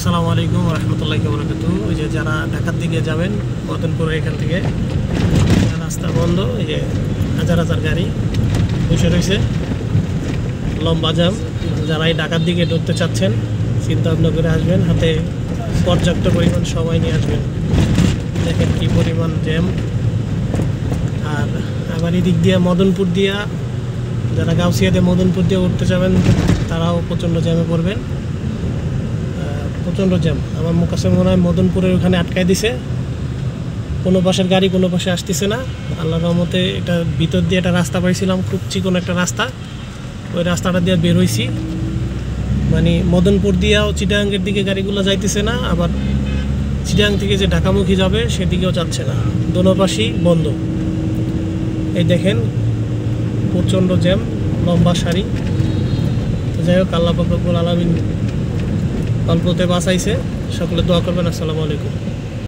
আসসালামু আলাইকুম রহমতুল্লাহি ওয়া বারাকাতুহু। ওই যে যারা ঢাকার দিকে যাবেন মদনপুরের এখান থেকে রাস্তা বন্ধ, এই যে হাজার হাজার গাড়ি বসে রয়েছে, লম্বা জাম। যারা এই ঢাকার দিকে ঢুকতে চাচ্ছেন চিন্তা ভাবনা করে আসবেন, হাতে পর্যাপ্ত পরিমাণ সময় নিয়ে আসবেন। দেখেন কি পরিমাণ জ্যাম। আর আবার এদিক দিয়ে মদনপুর দিয়া যারা গাউসিয়াতে মদনপুর দিয়ে উঠতে যাবেন তারাও প্রচণ্ড জ্যামে পড়বেন, প্রচণ্ড জ্যাম। আমার কাছে মনে হয় মদনপুরের ওখানে আটকায় দিছে, কোনো পাশের গাড়ি কোনো পাশে আসতেছে না। আল্লাহর রহমতে এটা ভিতর দিয়ে একটা রাস্তা পাইছিলাম, খুব চিকন একটা রাস্তা, ওই রাস্তাটা দিয়ে বের হয়েছি। মানে মদনপুর দিয়েও চিটাগাংয়ের দিকে গাড়িগুলো যাইতেছে না, আবার চিটাগাং থেকে যে ঢাকামুখী যাবে সেদিকেও যাচ্ছে না, দোনো পাশেই বন্ধ। এই দেখেন প্রচণ্ড জ্যাম, লম্বা সারি। যাই হোক, আল্লাহ পাক রব্বুল আলামিন অল্পতে বাঁচাইছে। সকলে দোয়া করবেন। আসসালামু আলাইকুম।